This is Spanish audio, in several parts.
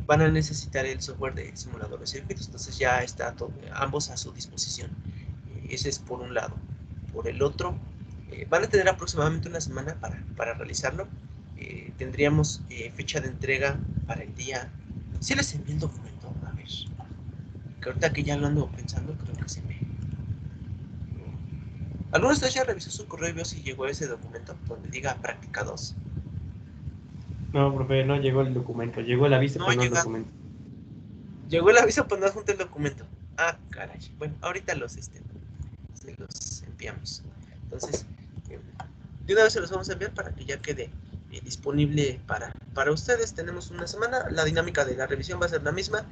van a necesitar el software de simulador de circuitos. Entonces ya está todo, ambos a su disposición. Ese es por un lado. Por el otro, van a tener aproximadamente una semana para realizarlo. Tendríamos fecha de entrega para el día... ¿Sí les envié el documento? A ver. Que ahorita que ya lo ando pensando, creo que se me... ¿Alguno de ustedes ya revisó su correo y vio si llegó ese documento donde diga práctica 2? No, profe, no llegó el documento. Llegó el aviso, No ha pero no el llegado. documento. Llegó el aviso, pues no adjunté el documento. Ah, caray. Bueno, ahorita se los enviamos. Entonces, de una vez se los vamos a enviar para que ya quede disponible para ustedes. Tenemos una semana. La dinámica de la revisión va a ser la misma.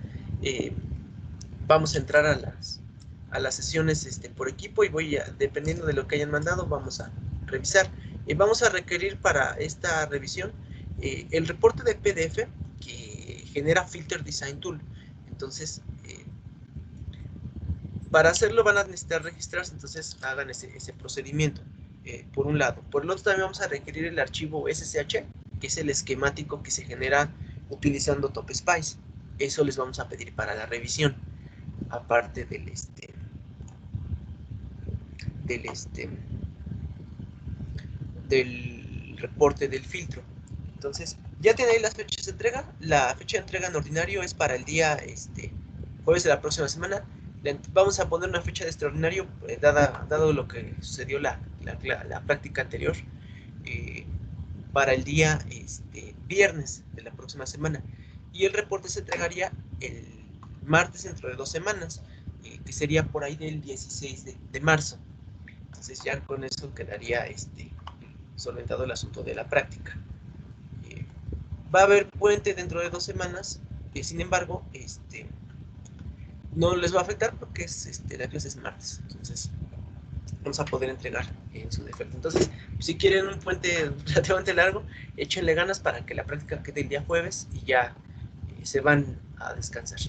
Vamos a entrar a las sesiones por equipo y dependiendo de lo que hayan mandado, vamos a revisar. Vamos a requerir para esta revisión el reporte de PDF que genera Filter Design Tool. Entonces, para hacerlo van a necesitar registrarse, entonces hagan ese procedimiento, por un lado. Por el otro también vamos a requerir el archivo SSH, que es el esquemático que se genera utilizando TopSpice. Eso les vamos a pedir para la revisión, aparte del reporte del filtro. Entonces, ya tienen ahí las fechas de entrega. La fecha de entrega en ordinario es para el día jueves de la próxima semana. Vamos a poner una fecha de extraordinario, dado lo que sucedió la práctica anterior, para el día viernes de la próxima semana. Y el reporte se entregaría el martes dentro de 2 semanas, que sería por ahí del 16 de marzo. Entonces ya con eso quedaría solventado el asunto de la práctica. Va a haber puente dentro de 2 semanas, sin embargo, no les va a afectar porque la clase es martes. Entonces vamos a poder entregar en su defecto. Entonces, si quieren un puente relativamente largo, échenle ganas para que la práctica quede el día jueves y ya se van a descansar.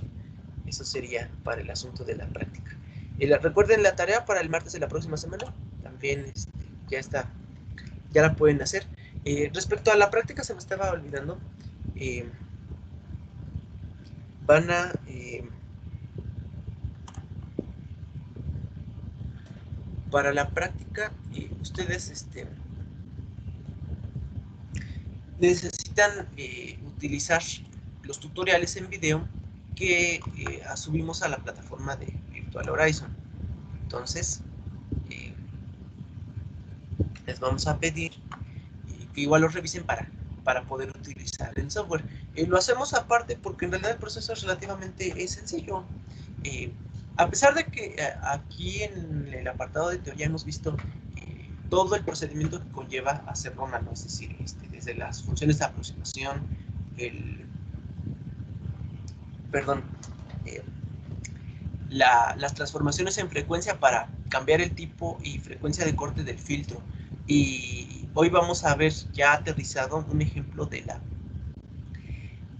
Eso sería para el asunto de la práctica. Recuerden la tarea para el martes de la próxima semana. También ya está, ya la pueden hacer. Respecto a la práctica, se me estaba olvidando. Van a... para la práctica, ustedes necesitan utilizar los tutoriales en video que subimos a la plataforma de Virtual Horizon. Entonces, les vamos a pedir que igual los revisen para poder utilizar el software. Lo hacemos aparte porque en realidad el proceso es relativamente sencillo. A pesar de que aquí en el apartado de teoría hemos visto todo el procedimiento que conlleva hacerlo a mano, es decir, desde las funciones de aproximación, perdón, las transformaciones en frecuencia para cambiar el tipo y frecuencia de corte del filtro. Y hoy vamos a ver ya aterrizado un ejemplo de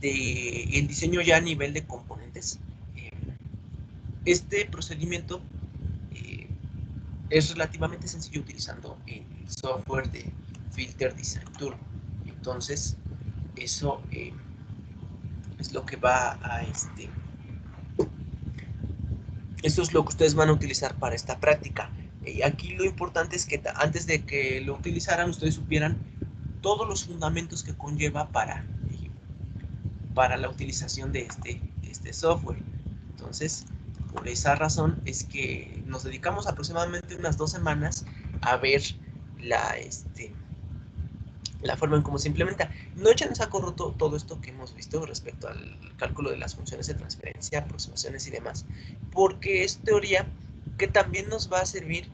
el diseño ya a nivel de componentes. Este procedimiento es relativamente sencillo utilizando el software de Filter Design Tool. Entonces, eso es lo que va a eso es lo que ustedes van a utilizar para esta práctica. Aquí lo importante es que antes de que lo utilizaran, ustedes supieran todos los fundamentos que conlleva para la utilización de este software. Entonces, por esa razón es que nos dedicamos aproximadamente unas 2 semanas a ver la forma en cómo se implementa. No echen en saco roto todo esto que hemos visto respecto al cálculo de las funciones de transferencia, aproximaciones y demás, porque es teoría que también nos va a servir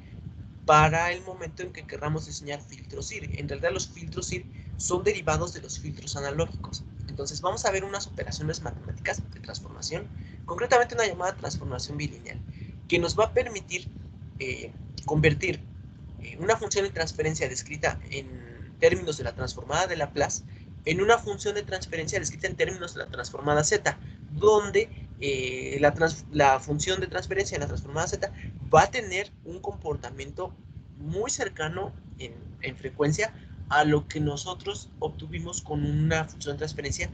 para el momento en que querramos diseñar filtros IR. En realidad los filtros IR son derivados de los filtros analógicos. Entonces vamos a ver unas operaciones matemáticas de transformación, concretamente una llamada transformación bilineal, que nos va a permitir convertir una función de transferencia descrita en términos de la transformada de Laplace en una función de transferencia descrita en términos de la transformada z, donde la función de transferencia en la transformada z va a tener un comportamiento muy cercano en frecuencia a lo que nosotros obtuvimos con una función de transferencia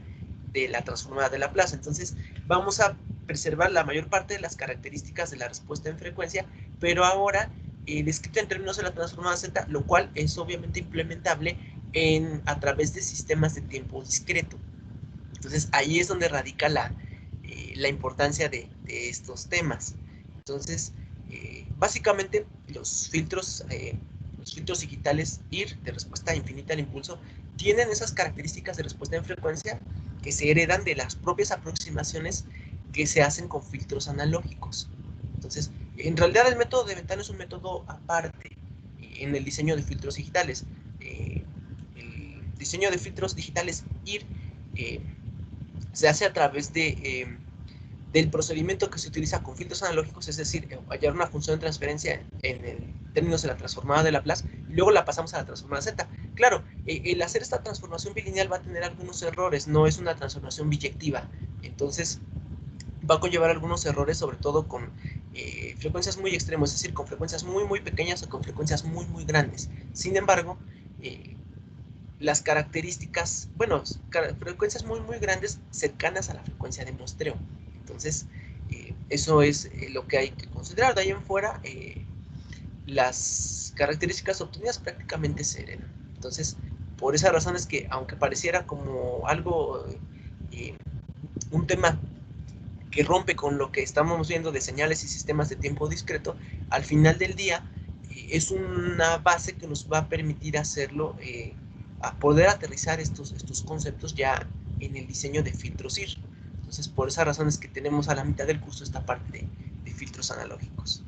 de la transformada de Laplace. Entonces vamos a preservar la mayor parte de las características de la respuesta en frecuencia, pero ahora descrito en términos de la transformada Z, lo cual es obviamente implementable a través de sistemas de tiempo discreto. Entonces ahí es donde radica la importancia de estos temas. Entonces, básicamente los filtros digitales IR, de respuesta infinita al impulso, tienen esas características de respuesta en frecuencia que se heredan de las propias aproximaciones que se hacen con filtros analógicos. Entonces, en realidad el método de Ventana es un método aparte en el diseño de filtros digitales. El diseño de filtros digitales IR se hace a través del procedimiento que se utiliza con filtros analógicos, es decir, hallar una función de transferencia en términos de la transformada de Laplace, y luego la pasamos a la transformada Z. Claro, el hacer esta transformación bilineal va a tener algunos errores, no es una transformación biyectiva, entonces va a conllevar algunos errores, sobre todo con frecuencias muy extremas, es decir, con frecuencias muy, muy pequeñas o con frecuencias muy, muy grandes. Sin embargo, las características, bueno, frecuencias muy, muy grandes cercanas a la frecuencia de muestreo. Entonces, eso es lo que hay que considerar. De ahí en fuera, las características obtenidas prácticamente se heredan. Entonces, por esa razón es que, aunque pareciera como algo, un tema que rompe con lo que estamos viendo de señales y sistemas de tiempo discreto, al final del día es una base que nos va a permitir hacerlo, a poder aterrizar estos conceptos ya en el diseño de filtros IR. Entonces, por esa razón es que tenemos a la mitad del curso esta parte de filtros analógicos.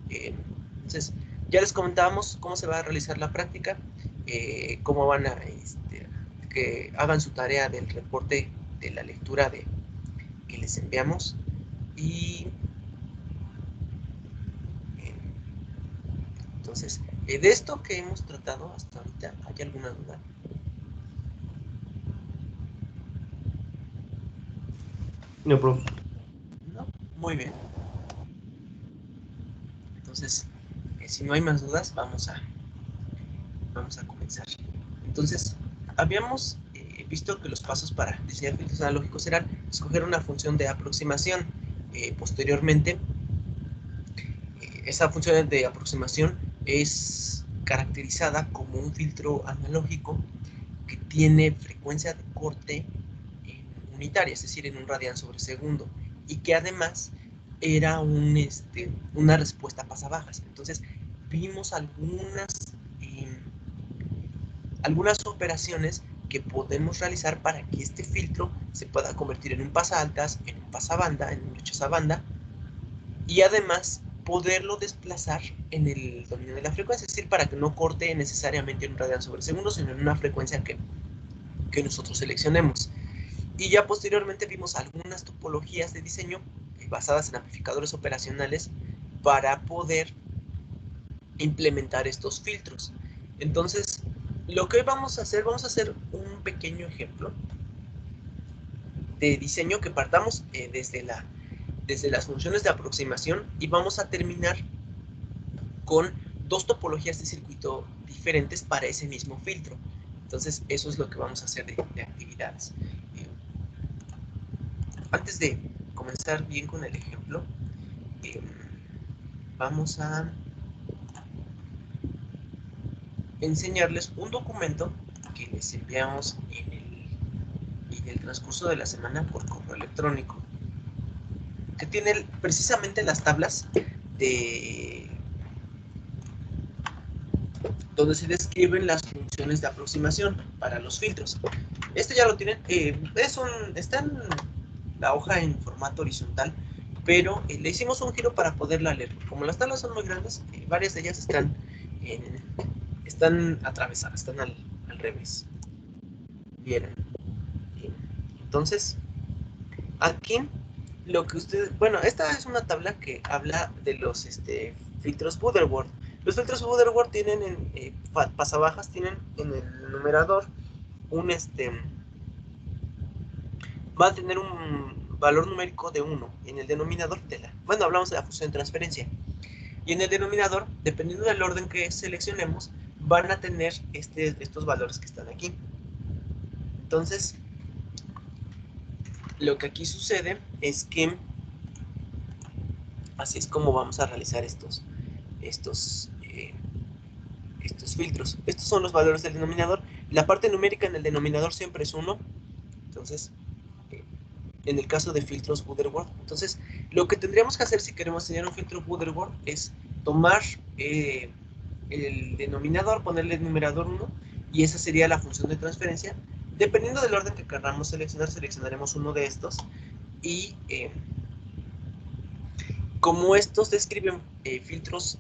Entonces, ya les comentábamos cómo se va a realizar la práctica, cómo van a que hagan su tarea del reporte de la lectura que les enviamos, y entonces, de esto que hemos tratado hasta ahorita, ¿hay alguna duda? No, profe. No, muy bien. Entonces, si no hay más dudas, vamos a comenzar. Entonces, habíamos visto que los pasos para diseñar filtros analógicos eran escoger una función de aproximación. Posteriormente, esa función de aproximación es caracterizada como un filtro analógico que tiene frecuencia de corte unitaria, es decir, en un radián sobre segundo, y que además era una respuesta a pasabajas. Entonces, vimos algunas operaciones que podemos realizar para que este filtro se pueda convertir en un pasaltas, en un pasabanda, en un rechazabanda, y además poderlo desplazar en el dominio de la frecuencia, es decir, para que no corte necesariamente en un radián sobre segundo, sino en una frecuencia que nosotros seleccionemos. Y ya posteriormente vimos algunas topologías de diseño basadas en amplificadores operacionales para poder implementar estos filtros. Entonces, lo que hoy vamos a hacer un pequeño ejemplo de diseño que partamos desde las funciones de aproximación, y vamos a terminar con dos topologías de circuito diferentes para ese mismo filtro. Entonces, eso es lo que vamos a hacer de actividades. Antes de comenzar bien con el ejemplo, vamos a enseñarles un documento que les enviamos en el transcurso de la semana por correo electrónico, que tiene precisamente las tablas de donde se describen las funciones de aproximación para los filtros. Este ya lo tienen, está en la hoja en formato horizontal, pero le hicimos un giro para poderla leer. Como las tablas son muy grandes, varias de ellas están atravesadas, están al revés. Bien. Entonces, aquí lo que ustedes, bueno, esta es una tabla que habla de los filtros Butterworth. Los filtros Butterworth tienen pasabajas, tienen en el numerador va a tener un valor numérico de 1, en el denominador bueno, hablamos de la función de transferencia, y en el denominador, dependiendo del orden que seleccionemos, van a tener estos valores que están aquí. Entonces, lo que aquí sucede es que así es como vamos a realizar estos filtros. Estos son los valores del denominador. La parte numérica en el denominador siempre es 1. Entonces, en el caso de filtros Butterworth, entonces, lo que tendríamos que hacer si queremos tener un filtro Butterworth es tomar el denominador, ponerle el numerador 1, y esa sería la función de transferencia. Dependiendo del orden que queramos seleccionar, seleccionaremos uno de estos, y como estos describen filtros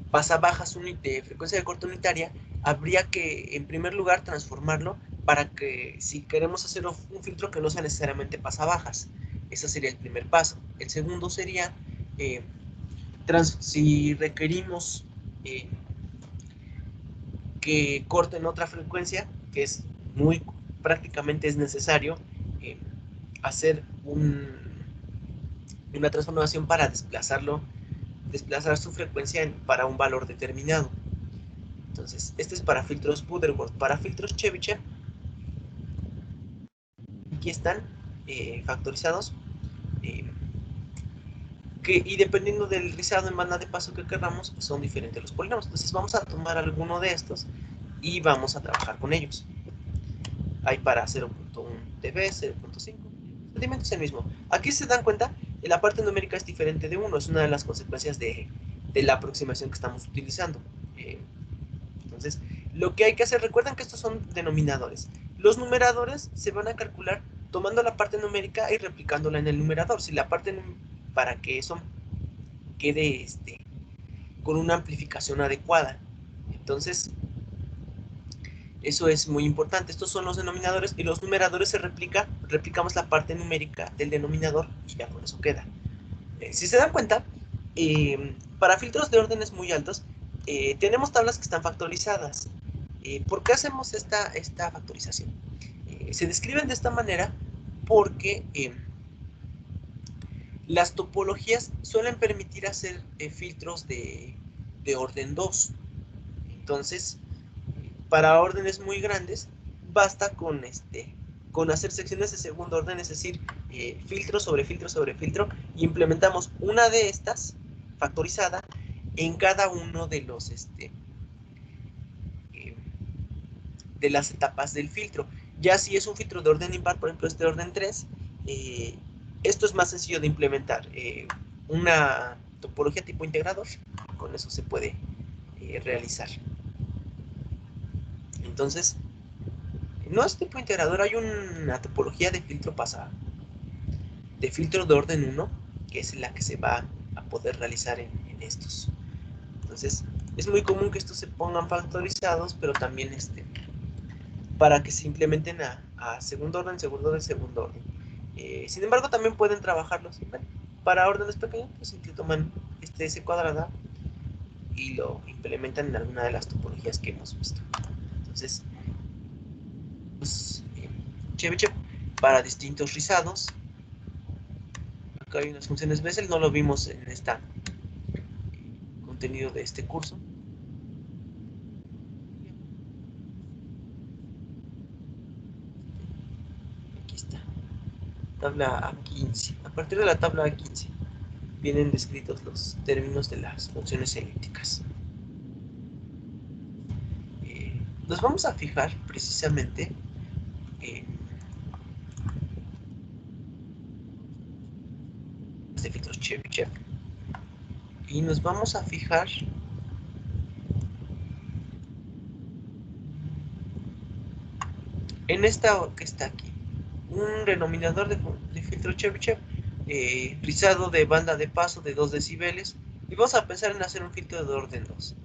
bajas de frecuencia de corte unitaria, habría que, en primer lugar, transformarlo para que, si queremos hacer un filtro que no sea necesariamente bajas. Ese sería el primer paso. El segundo sería, si requerimos que corten otra frecuencia, que es prácticamente es necesario hacer una transformación para desplazar su frecuencia para un valor determinado. Entonces, este es para filtros Butterworth. Para filtros Chebyshev, aquí están factorizados. Y dependiendo del rizado en banda de paso que queramos, son diferentes los polinomios. Entonces, vamos a tomar alguno de estos y vamos a trabajar con ellos. Hay para 0.1 dB, 0.5. El procedimiento es el mismo. Aquí se dan cuenta, la parte numérica es diferente de 1. Es una de las consecuencias de la aproximación que estamos utilizando. Entonces, lo que hay que hacer, recuerden que estos son denominadores. Los numeradores se van a calcular tomando la parte numérica y replicándola en el numerador. Si la parte para que eso quede con una amplificación adecuada. Entonces, eso es muy importante. Estos son los denominadores y los numeradores replicamos la parte numérica del denominador y ya con eso queda. Si se dan cuenta, para filtros de órdenes muy altos, tenemos tablas que están factorizadas. ¿Por qué hacemos esta factorización? Se describen de esta manera porque las topologías suelen permitir hacer filtros de orden 2. Entonces, para órdenes muy grandes, basta con hacer secciones de segundo orden, es decir, filtro sobre filtro sobre filtro, y implementamos una de estas factorizada en cada uno de los de las etapas del filtro. Ya si es un filtro de orden impar, por ejemplo este orden 3, esto es más sencillo de implementar. Una topología tipo integrador, con eso se puede realizar. Entonces, no es tipo integrador, hay una topología de filtro de filtro de orden 1, que es la que se va a poder realizar en estos. Entonces, es muy común que estos se pongan factorizados, pero también para que se implementen a segundo orden, segundo orden, segundo orden. Sin embargo, también pueden trabajarlos para órdenes pequeños, pues que toman S cuadrada y lo implementan en alguna de las topologías que hemos visto. Entonces, pues, Chebyshev para distintos rizados. Acá hay unas funciones Bessel, no lo vimos en este contenido de este curso. Aquí está. Tabla A15. A partir de la tabla A15 vienen descritos los términos de las funciones elípticas. Nos vamos a fijar precisamente en este filtro Chebyshev y nos vamos a fijar en esta que está aquí, un denominador de filtro Chebyshev rizado de banda de paso de 2 decibeles, y vamos a pensar en hacer un filtro de orden 2.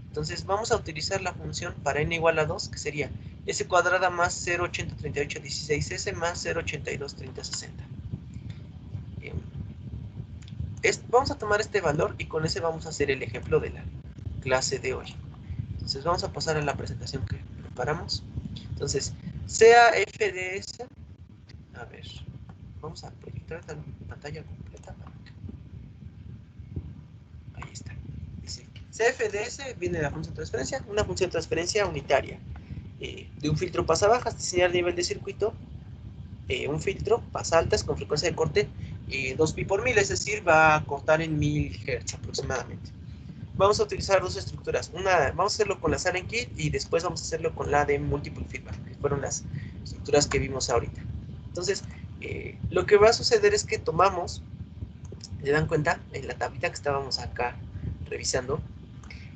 Entonces vamos a utilizar la función para n igual a 2, que sería s cuadrada más 0.803816s más 0.823060. Vamos a tomar este valor y con ese vamos a hacer el ejemplo de la clase de hoy. Entonces vamos a pasar a la presentación que preparamos. Entonces, sea f de s, a ver, vamos a proyectar la pantalla completa. Ahí está. Dice, CF de s viene de la función de transferencia, una función de transferencia unitaria de un filtro pasabajas, diseñar nivel de circuito un filtro pasa altas con frecuencia de corte 2 pi por 1000, es decir, va a cortar en 1000 Hz aproximadamente. Vamos a utilizar dos estructuras. Vamos a hacerlo con la Silent Kit y después vamos a hacerlo con la de Multiple Feedback, que fueron las estructuras que vimos ahorita. Entonces, lo que va a suceder es que tomamos, ¿se dan cuenta? En la tablita que estábamos acá revisando,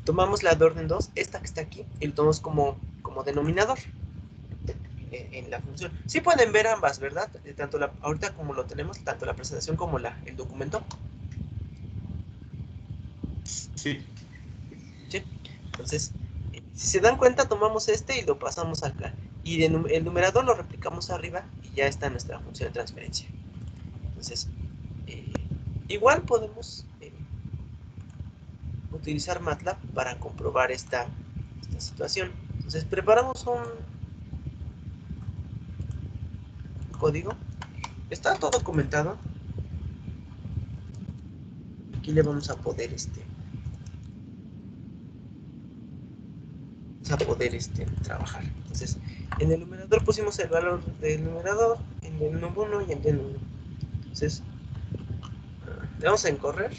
tomamos la de orden 2, esta que está aquí, y lo tomamos como denominador en la función. Sí pueden ver ambas, ¿verdad? Tanto ahorita como lo tenemos, tanto la presentación como el documento. Sí. ¿Sí? Entonces, si se dan cuenta, tomamos este y lo pasamos acá. Y el numerador lo replicamos arriba y ya está nuestra función de transferencia. Entonces, igual podemos utilizar MATLAB para comprobar esta situación. Entonces, preparamos un código. Está todo documentado. Aquí le vamos a poder trabajar. Entonces, en el numerador pusimos el valor del numerador, en el num1 y en el num1. Entonces, le vamos a encorrer.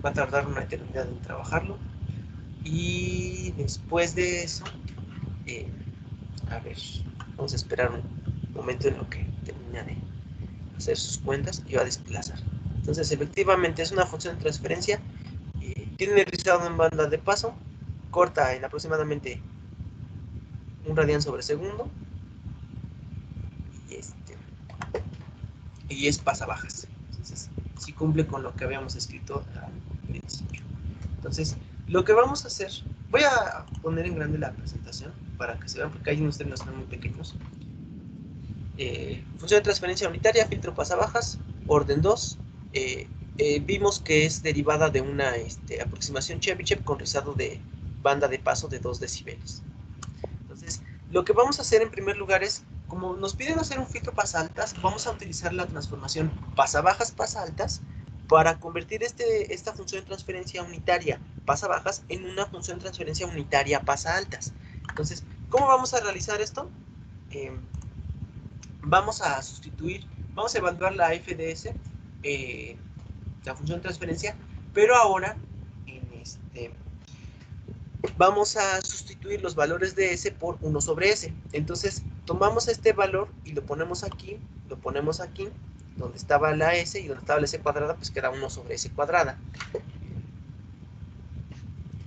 Va a tardar una eternidad en trabajarlo. Y después de eso, a ver, vamos a esperar un momento en lo que termina de hacer sus cuentas y va a desplazar. Entonces, efectivamente, es una función de transferencia. Tiene rizado en banda de paso, corta en aproximadamente 1 radian sobre segundo y es pasabajas. Entonces, sí cumple con lo que habíamos escrito al principio. Entonces, lo que vamos a hacer, voy a poner en grande la presentación para que se vean, porque hay unos términos que son muy pequeños. Función de transferencia unitaria, filtro pasabajas, orden 2. Vimos que es derivada de una aproximación Chebyshev con rizado de banda de paso de 2 decibeles. Entonces, lo que vamos a hacer en primer lugar es, como nos piden hacer un filtro pasa altas, vamos a utilizar la transformación pasa bajas, pasa altas para convertir esta función de transferencia unitaria pasa bajas en una función de transferencia unitaria pasa altas. Entonces, ¿cómo vamos a realizar esto? Vamos a sustituir, vamos a evaluar la FDS, la función de transferencia, pero ahora vamos a sustituir los valores de S por 1 sobre S. Entonces, tomamos este valor y lo ponemos aquí, donde estaba la S y donde estaba la S cuadrada, pues queda 1 sobre S cuadrada.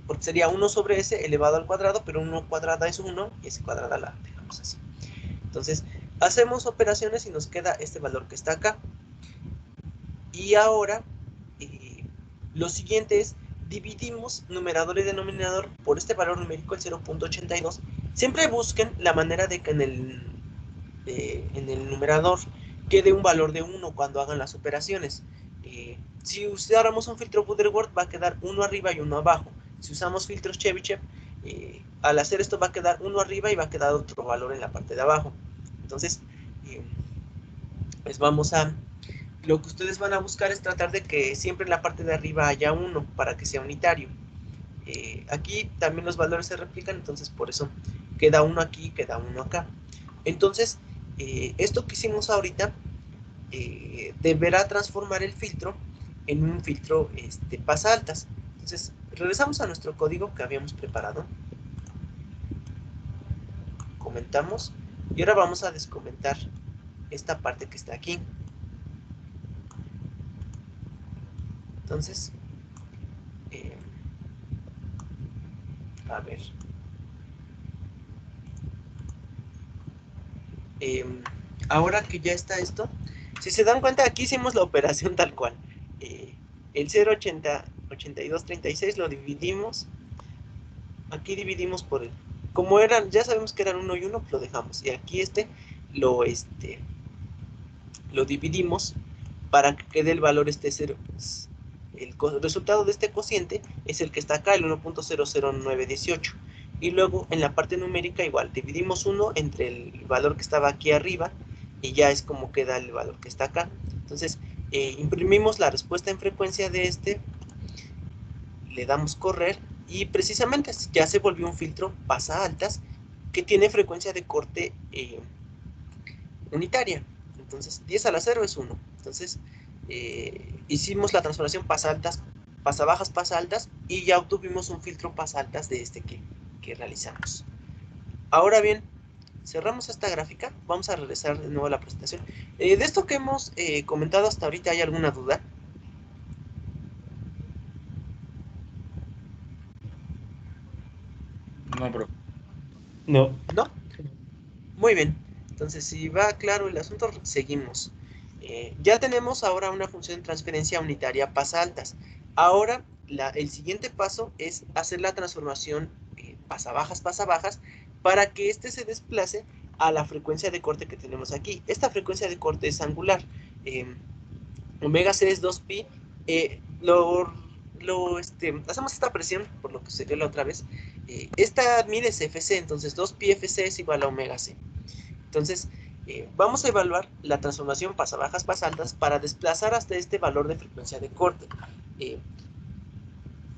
Porque sería 1 sobre S elevado al cuadrado, pero 1 cuadrada es 1 y S cuadrada la dejamos así. Entonces, hacemos operaciones y nos queda este valor que está acá. Y ahora, lo siguiente es, dividimos numerador y denominador por este valor numérico, el 0.82. Siempre busquen la manera de que en el numerador quede un valor de 1 cuando hagan las operaciones. Si usáramos un filtro Butterworth, va a quedar 1 arriba y 1 abajo. Si usamos filtros Chebyshev, al hacer esto va a quedar 1 arriba y va a quedar otro valor en la parte de abajo. Entonces, pues vamos a... Lo que ustedes van a buscar es tratar de que siempre en la parte de arriba haya 1 para que sea unitario. Aquí también los valores se replican, entonces por eso queda 1 aquí, queda 1 acá. Entonces, esto que hicimos ahorita deberá transformar el filtro en un filtro pasa altas. Entonces, regresamos a nuestro código que habíamos preparado. Comentamos. Y ahora vamos a descomentar esta parte que está aquí. Entonces, a ver. Ahora que ya está esto, si se dan cuenta, aquí hicimos la operación tal cual. El 0.8236 lo dividimos. Aquí dividimos por el... Como eran, ya sabemos que eran 1 y 1, pues lo dejamos. Y aquí lo dividimos para que quede el valor 0. El resultado de este cociente es el que está acá, el 1.00918. Y luego en la parte numérica igual, dividimos 1 entre el valor que estaba aquí arriba y ya es como queda el valor que está acá. Entonces, imprimimos la respuesta en frecuencia de le damos correr y precisamente ya se volvió un filtro pasa altas que tiene frecuencia de corte unitaria. Entonces, 10 a la 0 es 1. Entonces, hicimos la transformación pasa altas, pasa bajas, pasa altas, y ya obtuvimos un filtro pasa altas de este que realizamos. Ahora bien, cerramos esta gráfica. Vamos a regresar de nuevo a la presentación. De esto que hemos comentado hasta ahorita, ¿hay alguna duda? No, bro. No. ¿No? Muy bien. Entonces, si va claro el asunto, seguimos. Ya tenemos ahora una función de transferencia unitaria pasa altas. Ahora, el siguiente paso es hacer la transformación pasa bajas, para que este se desplace a la frecuencia de corte que tenemos aquí. Esta frecuencia de corte es angular. Omega c es 2pi. Hacemos esta presión, por lo que se dio la otra vez. Esta mide es fc, entonces 2pi fc es igual a omega c. Entonces, vamos a evaluar la transformación pasa bajas, pasa altas para desplazar hasta este valor de frecuencia de corte.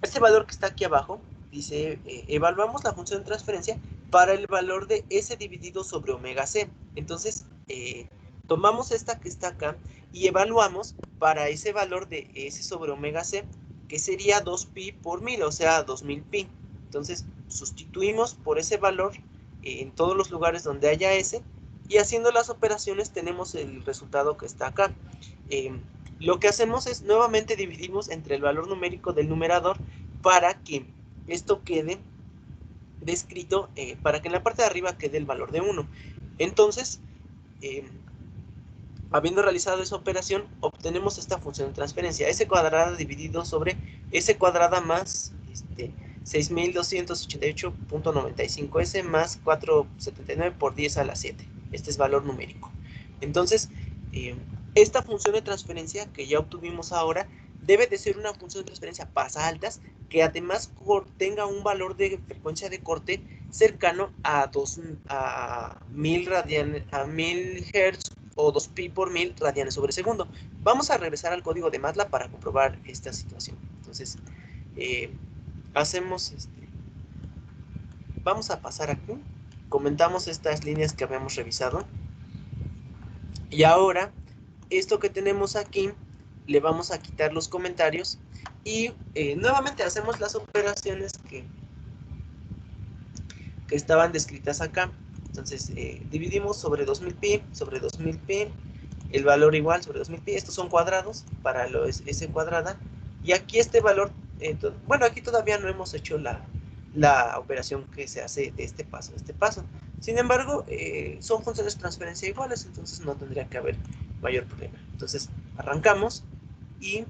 Este valor que está aquí abajo dice, evaluamos la función de transferencia para el valor de S dividido sobre omega C. Entonces, tomamos esta que está acá y evaluamos para ese valor de S sobre omega C, que sería 2pi por 1000, o sea, 2000 pi. Entonces, sustituimos por ese valor en todos los lugares donde haya S, y haciendo las operaciones tenemos el resultado que está acá. Lo que hacemos es, nuevamente dividimos entre el valor numérico del numerador para que esto quede descrito, para que en la parte de arriba quede el valor de 1. Entonces, habiendo realizado esa operación, obtenemos esta función de transferencia, S cuadrada dividido sobre S cuadrada más 6288.95S más 479 por 10 a la 7. Este es valor numérico. Entonces, esta función de transferencia que ya obtuvimos ahora debe de ser una función de transferencia pasa altas, que además tenga un valor de frecuencia de corte cercano a 1000 Hz o 2pi por 1000 radianes sobre segundo. Vamos a regresar al código de MATLAB para comprobar esta situación. Entonces, vamos a pasar aquí, comentamos estas líneas que habíamos revisado, y ahora esto que tenemos aquí le vamos a quitar los comentarios y nuevamente hacemos las operaciones que estaban descritas acá. Entonces, dividimos sobre 2000 pi, sobre 2000 pi, el valor igual sobre 2000 pi. Estos son cuadrados para S cuadrada. Y aquí este valor, bueno, aquí todavía no hemos hecho la operación que se hace de este paso a este paso. Sin embargo, son funciones de transferencia iguales, entonces no tendría que haber mayor problema. Entonces, arrancamos y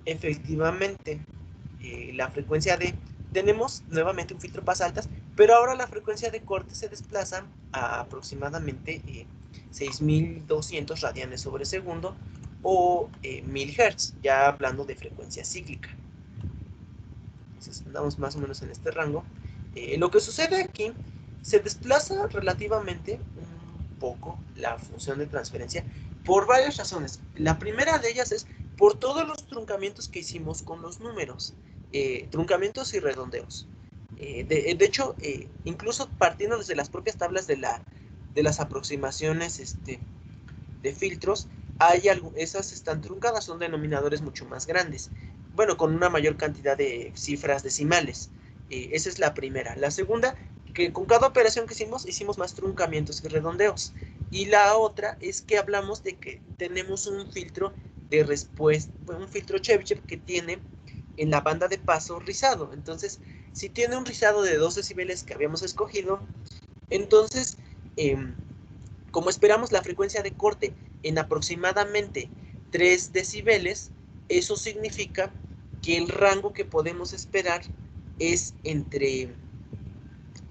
efectivamente la frecuencia de... Tenemos nuevamente un filtro pasa altas, pero ahora la frecuencia de corte se desplaza a aproximadamente 6200 radianes sobre segundo o 1000 Hz, ya hablando de frecuencia cíclica. Entonces andamos más o menos en este rango. Lo que sucede aquí, se desplaza relativamente un poco la función de transferencia por varias razones. La primera de ellas es por todos los truncamientos que hicimos con los números, truncamientos y redondeos. De hecho, incluso partiendo desde las propias tablas de las aproximaciones de filtros, esas están truncadas, son denominadores mucho más grandes, bueno, con una mayor cantidad de cifras decimales. Esa es la primera. La segunda, que con cada operación que hicimos más truncamientos y redondeos. Y la otra es que hablamos de que tenemos un filtro de respuesta, un filtro Chebyshev que tiene en la banda de paso rizado. Entonces, si tiene un rizado de 2 decibeles que habíamos escogido, entonces, como esperamos la frecuencia de corte en aproximadamente 3 decibeles, eso significa que el rango que podemos esperar es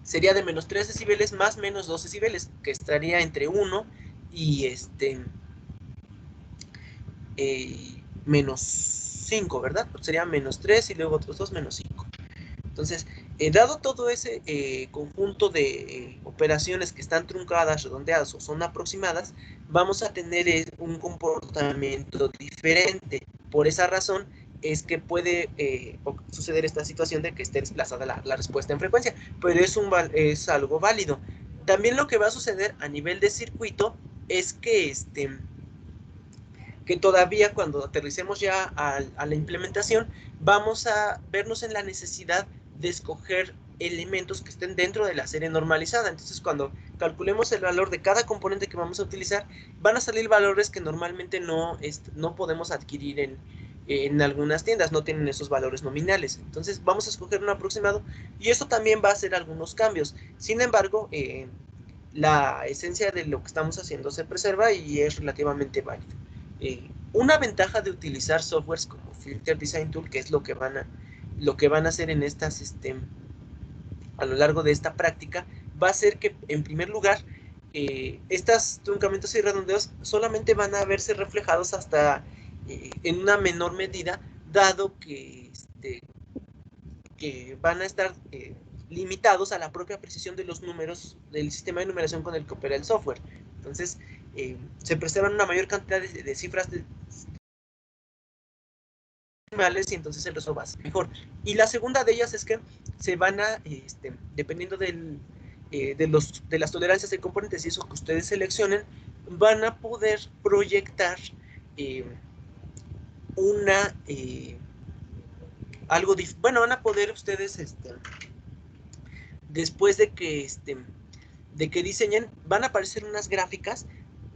sería de menos 3 decibeles más menos 2 decibeles, que estaría entre 1 y menos 5, ¿verdad? Pues sería menos 3 y luego otros 2 menos 5. Entonces, dado todo ese conjunto de operaciones que están truncadas, redondeadas o son aproximadas, vamos a tener un comportamiento diferente. Por esa razón es que puede suceder esta situación de que esté desplazada la respuesta en frecuencia, pero es algo válido. También lo que va a suceder a nivel de circuito es que, que todavía cuando aterricemos ya a la implementación, vamos a vernos en la necesidad de escoger elementos que estén dentro de la serie normalizada. Entonces, cuando calculemos el valor de cada componente que vamos a utilizar, van a salir valores que normalmente no podemos adquirir en algunas tiendas, no tienen esos valores nominales. Entonces, vamos a escoger un aproximado y eso también va a hacer algunos cambios. Sin embargo, la esencia de lo que estamos haciendo se preserva y es relativamente válido. Una ventaja de utilizar softwares como Filter Design Tool, que es lo que van a hacer en estas, a lo largo de esta práctica, va a ser que, en primer lugar, estos truncamientos y redondeos solamente van a verse reflejados hasta en una menor medida, dado que van a estar limitados a la propia precisión de los números del sistema de numeración con el que opera el software. Entonces, se preservan una mayor cantidad de cifras decimales y entonces el resultado va a ser mejor. Y la segunda de ellas es que se van a, dependiendo de las tolerancias de componentes y eso que ustedes seleccionen, van a poder proyectar bueno, van a poder ustedes, después de que diseñen, van a aparecer unas gráficas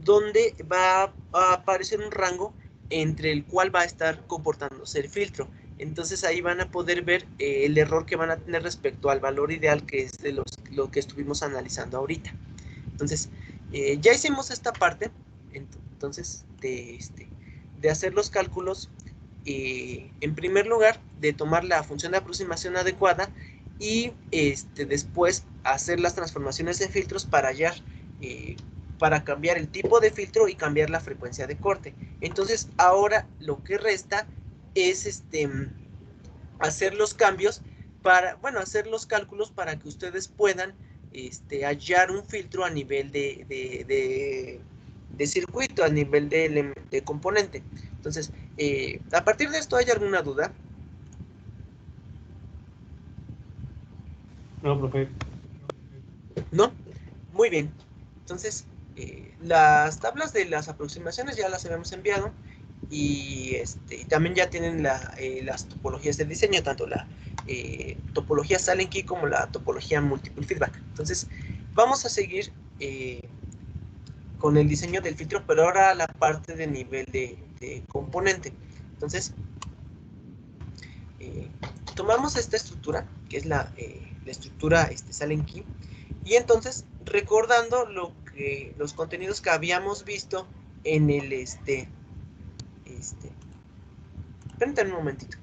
donde va a aparecer un rango entre el cual va a estar comportándose el filtro. Entonces ahí van a poder ver el error que van a tener respecto al valor ideal, que es de lo que estuvimos analizando ahorita. Entonces, ya hicimos esta parte, entonces, de hacer los cálculos, en primer lugar, de tomar la función de aproximación adecuada y después hacer las transformaciones de filtros para cambiar el tipo de filtro y cambiar la frecuencia de corte. Entonces, ahora lo que resta es hacer los cambios hacer los cálculos para que ustedes puedan hallar un filtro a nivel de circuito, a nivel de componente. Entonces, a partir de esto, ¿hay alguna duda? No, profe. ¿No? Muy bien. Entonces, las tablas de las aproximaciones ya las habíamos enviado y también ya tienen las topologías del diseño, tanto la topología Silent Key como la topología Multiple Feedback. Entonces, vamos a seguir con el diseño del filtro, pero ahora la parte de nivel de componente. Entonces, tomamos esta estructura, que es la estructura Silent Key, y entonces, recordando los contenidos que habíamos visto en el permítanme un momentito.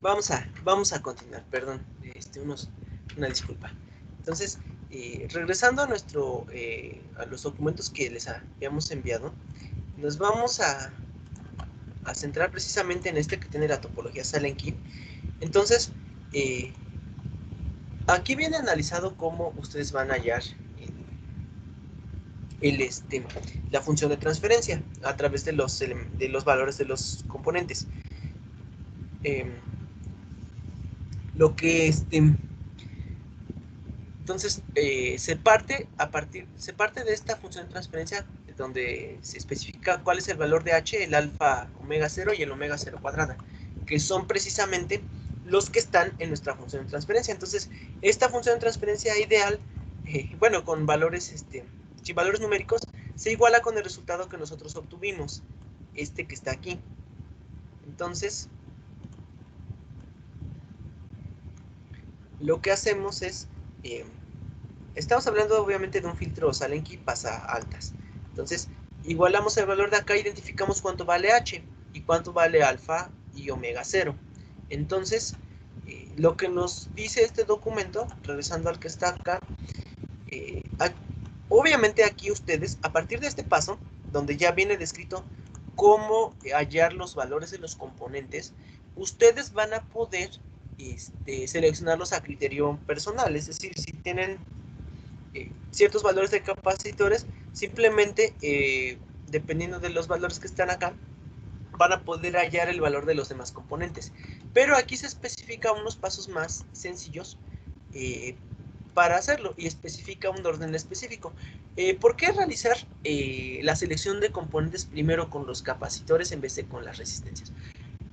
Vamos a continuar, perdón, una disculpa. Entonces, regresando a los documentos que les habíamos enviado, nos vamos a centrar precisamente en que tiene la topología Silent Key. Entonces, aquí viene analizado cómo ustedes van a hallar la función de transferencia a través de los valores de los componentes. lo que entonces se parte de esta función de transferencia donde se especifica cuál es el valor de h, el alfa omega 0 y el omega 0 cuadrada, que son precisamente los que están en nuestra función de transferencia. Entonces, esta función de transferencia ideal, bueno, con valores, valores numéricos, se iguala con el resultado que nosotros obtuvimos, que está aquí. Entonces, lo que hacemos es, estamos hablando obviamente de un filtro Salenki pasa altas. Entonces, igualamos el valor de acá, identificamos cuánto vale h y cuánto vale alfa y omega 0. Entonces, lo que nos dice este documento, regresando al que está acá, obviamente aquí ustedes, a partir de este paso, donde ya viene descrito cómo hallar los valores de los componentes, ustedes van a poder seleccionarlos a criterio personal, es decir, si tienen ciertos valores de capacitores, simplemente dependiendo de los valores que están acá, van a poder hallar el valor de los demás componentes. Pero aquí se especifica unos pasos más sencillos para hacerlo y especifica un orden específico. ¿Por qué realizar la selección de componentes primero con los capacitores en vez de con las resistencias?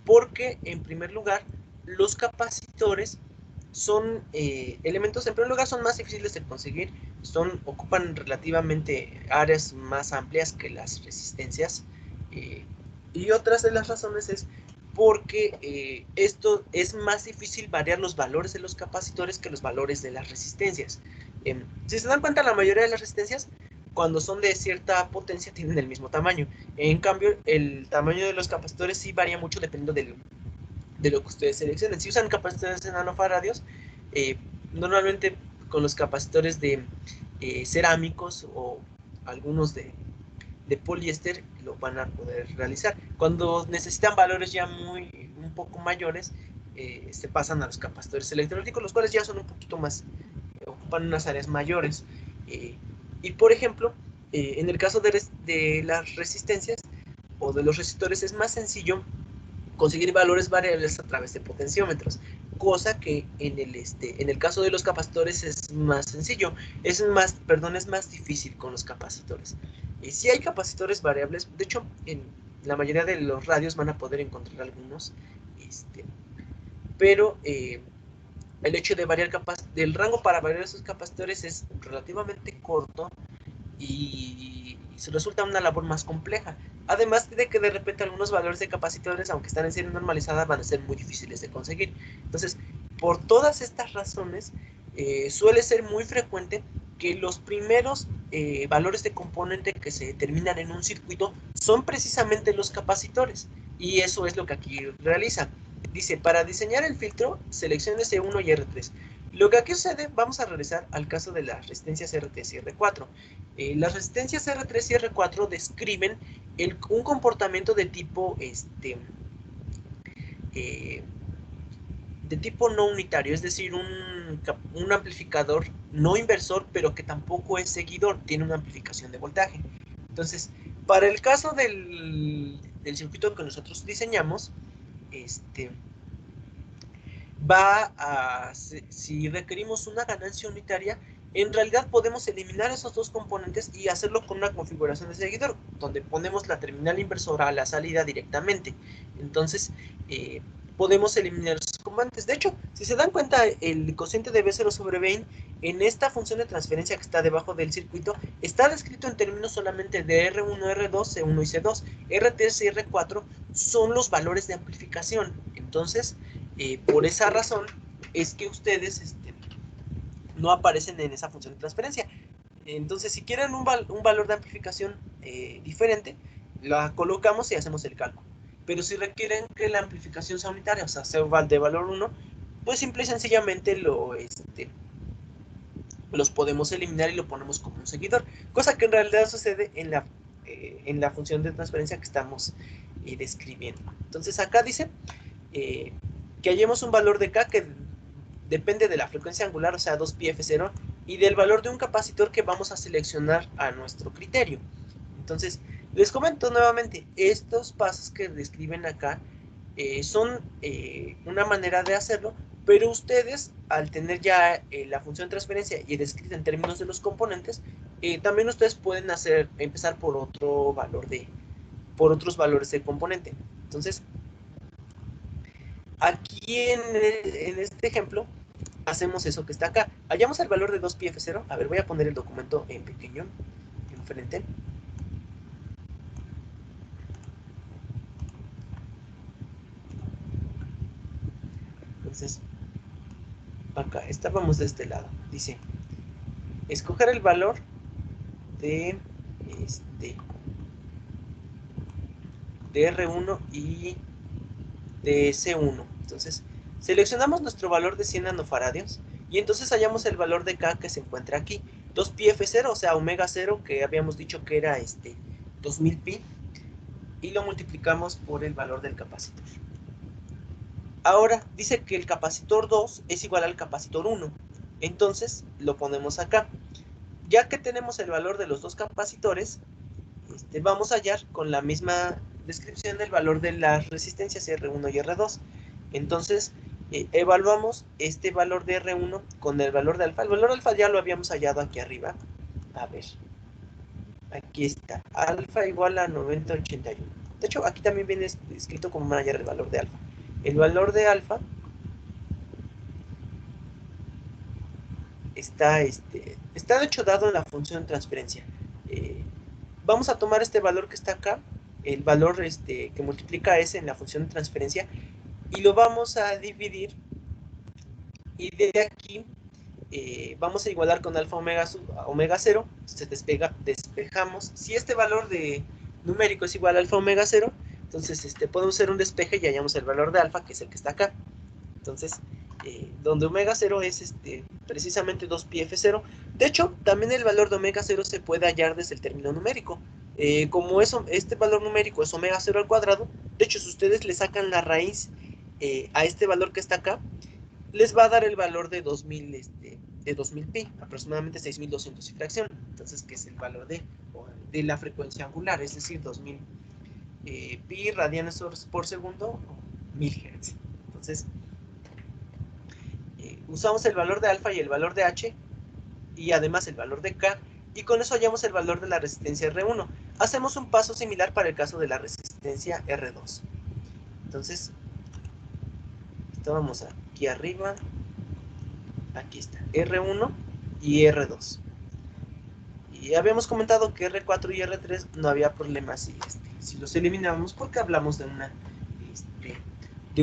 Porque, en primer lugar, los capacitores son elementos, en primer lugar, son más difíciles de conseguir, ocupan relativamente áreas más amplias que las resistencias, y otras de las razones es porque esto es más difícil variar los valores de los capacitores que los valores de las resistencias. Si se dan cuenta, la mayoría de las resistencias, cuando son de cierta potencia, tienen el mismo tamaño. En cambio, el tamaño de los capacitores sí varía mucho dependiendo de lo que ustedes seleccionen. Si usan capacitores de nanofaradios, normalmente con los capacitores de cerámicos o algunos de poliéster lo van a poder realizar. Cuando necesitan valores ya un poco mayores, se pasan a los capacitores electrolíticos, los cuales ya son un poquito más, ocupan unas áreas mayores. Y por ejemplo, en el caso de las resistencias o de los resistores, es más sencillo conseguir valores variables a través de potenciómetros, cosa que en el caso de los capacitores es más sencillo, es más difícil con los capacitores. Si hay capacitores variables, de hecho, en la mayoría de los radios van a poder encontrar algunos, pero el hecho de variar del rango para variar esos capacitores es relativamente corto y se resulta una labor más compleja. Además de que de repente algunos valores de capacitores, aunque están en serie normalizada, van a ser muy difíciles de conseguir. Entonces, por todas estas razones, suele ser muy frecuente que los primeros valores de componente que se determinan en un circuito son precisamente los capacitores. Y eso es lo que aquí realiza. Dice, para diseñar el filtro, seleccione C1 y R3. Lo que aquí sucede, vamos a regresar al caso de las resistencias R3 y R4. Las resistencias R3 y R4 describen un comportamiento de tipo no unitario, es decir, un amplificador no inversor, pero que tampoco es seguidor, tiene una amplificación de voltaje. Entonces, para el caso del circuito que nosotros diseñamos, si requerimos una ganancia unitaria, en realidad podemos eliminar esos dos componentes y hacerlo con una configuración de seguidor, donde ponemos la terminal inversora a la salida directamente. Entonces, podemos eliminar esos componentes. De hecho, si se dan cuenta, el cociente de B0 sobre B en esta función de transferencia que está debajo del circuito, está descrito en términos solamente de R1, R2, C1 y C2. R3 y R4 son los valores de amplificación. Entonces, por esa razón es que ustedes no aparecen en esa función de transferencia. Entonces, si quieren un valor de amplificación diferente, la colocamos y hacemos el cálculo. Pero si requieren que la amplificación sea unitaria, o sea, sea de valor 1, pues simple y sencillamente los podemos eliminar y lo ponemos como un seguidor. Cosa que en realidad sucede en la función de transferencia que estamos describiendo. Entonces, acá dice que hallemos un valor de K que depende de la frecuencia angular, o sea, 2πf0, y del valor de un capacitor que vamos a seleccionar a nuestro criterio. Entonces, les comento nuevamente, estos pasos que describen acá son una manera de hacerlo, pero ustedes, al tener ya la función de transferencia y descrita en términos de los componentes, también ustedes pueden empezar por otros valores de componente. Entonces, aquí en este ejemplo, hacemos eso que está acá. Hallamos el valor de 2πf0. A ver, voy a poner el documento en pequeño, enfrente. Entonces, acá estábamos de este lado. Dice, escoger el valor de R1 y de C1. Entonces, seleccionamos nuestro valor de 100 nanofaradios y entonces hallamos el valor de K que se encuentra aquí. 2πf0, o sea, omega 0, que habíamos dicho que era 2000 pi, y lo multiplicamos por el valor del capacitor. Ahora, dice que el capacitor 2 es igual al capacitor 1. Entonces, lo ponemos acá. Ya que tenemos el valor de los dos capacitores, vamos a hallar con la misma descripción del valor de las resistencias R1 y R2. Entonces, evaluamos este valor de R1 con el valor de alfa. El valor de alfa ya lo habíamos hallado aquí arriba. A ver, aquí está. Alfa igual a 9081. De hecho, aquí también viene escrito como hallar el valor de alfa. El valor de alfa está de hecho dado en la función de transferencia. Vamos a tomar este valor que está acá, el valor que multiplica S en la función de transferencia, y lo vamos a dividir, y de aquí vamos a igualar con alfa omega 0, se despejamos. Si este valor de numérico es igual a alfa omega 0, entonces podemos hacer un despeje y hallamos el valor de alfa, que es el que está acá. Entonces, donde omega 0 es precisamente 2πf0. De hecho, también el valor de omega 0 se puede hallar desde el término numérico. Como este valor numérico es omega 0 al cuadrado, de hecho, si ustedes le sacan la raíz a este valor que está acá, les va a dar el valor de 2000 pi, aproximadamente 6200 y fracción. Entonces, que es el valor de la frecuencia angular, es decir, 2000 pi radianes por segundo, o 1000 Hz. Entonces, usamos el valor de alfa y el valor de H, y además el valor de K, y con eso hallamos el valor de la resistencia R1. Hacemos un paso similar para el caso de la resistencia R2. Entonces, estábamos aquí arriba, aquí está, R1 y R2. Y habíamos comentado que R4 y R3 no había problema si los eliminábamos, porque hablamos de